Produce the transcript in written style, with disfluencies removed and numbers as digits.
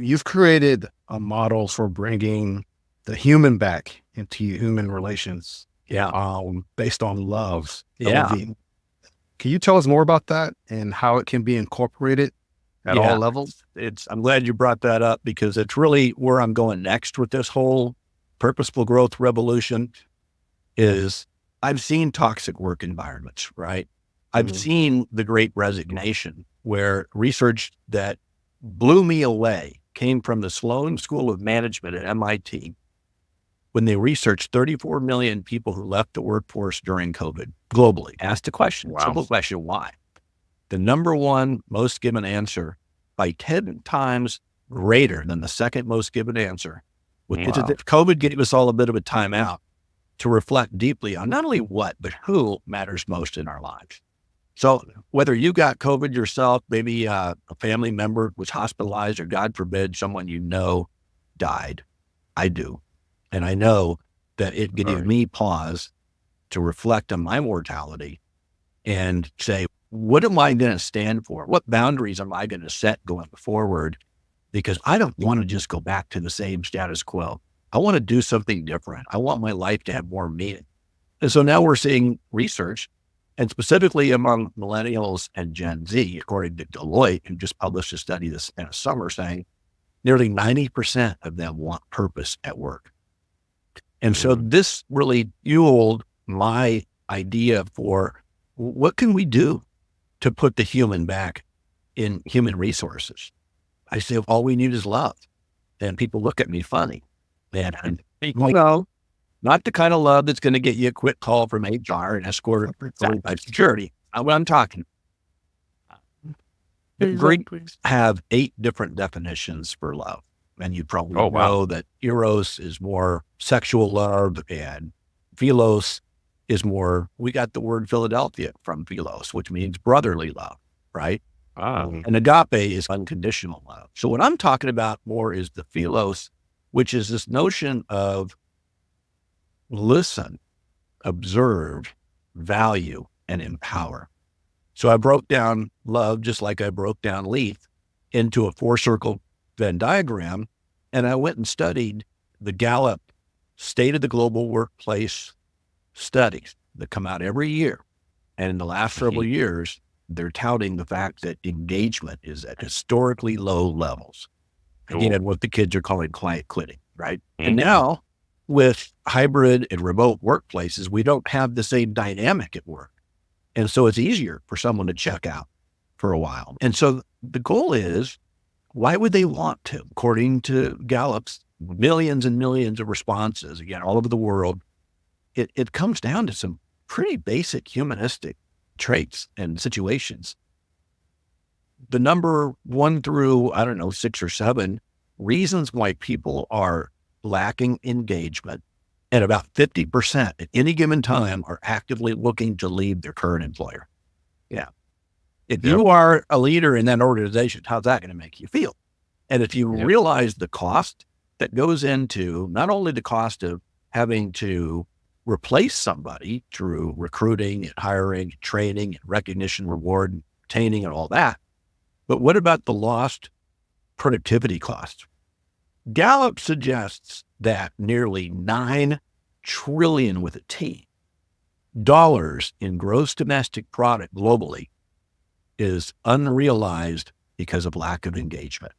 you've created a model for bringing the human back into human relations, Yeah. based on love, Yeah. LV. Can you tell us more about that and how it can be incorporated at all Yeah. levels? I'm glad you brought that up because it's really where I'm going next with this whole purposeful growth revolution is I've seen toxic work environments, right? I've seen the great resignation where research that blew me away came from the Sloan School of Management at MIT when they researched 34 million people who left the workforce during COVID globally. Asked a question, simple question, why? The number one most given answer by 10 times greater than the second most given answer. COVID gave us all a bit of a timeout to reflect deeply on not only what, but who matters most in our lives. So whether you got COVID yourself, maybe a family member was hospitalized, or God forbid, someone you know died. I do. And I know that it gave me pause to reflect on my mortality and say, what am I going to stand for? What boundaries am I going to set going forward? Because I don't want to just go back to the same status quo. I want to do something different. I want my life to have more meaning. And so now we're seeing research, and specifically among millennials and Gen Z, according to Deloitte, who just published a study this in the summer, saying nearly 90% of them want purpose at work. And so this really fueled my idea for what can we do to put the human back in human resources? I say, all we need is love. And people look at me funny. And I'm like, no, not the kind of love that's going to get you a quick call from HR and escort by security. Not what I'm talking. The Greeks have 8 different definitions for love. And you probably know that eros is more sexual love, and philos is more, we got the word Philadelphia from philos, which means brotherly love, right? And agape is unconditional love. So what I'm talking about more is the philos, which is this notion of listen, observe, value, and empower. So I broke down love, just like I broke down Leith, into a 4-circle Venn diagram. And I went and studied the Gallup State of the Global Workplace studies that come out every year. And in the last several years, they're touting the fact that engagement is at historically low levels. Again, what the kids are calling quiet quitting, right? And now with hybrid and remote workplaces, we don't have the same dynamic at work. And so it's easier for someone to check out for a while. And so the goal is, why would they want to? According to Gallup's millions and millions of responses, again, all over the world, it comes down to some pretty basic humanistic traits and situations. The number 1 through, 6 or 7 reasons why people are lacking engagement, and about 50% at any given time are actively looking to leave their current employer. Yeah. If you are a leader in that organization, how's that going to make you feel? And if you realize the cost that goes into not only the cost of having to replace somebody through recruiting and hiring, training and recognition, reward, and retaining and all that, but what about the lost productivity cost? Gallup suggests that nearly $9 trillion with a T dollars in gross domestic product globally is unrealized because of lack of engagement.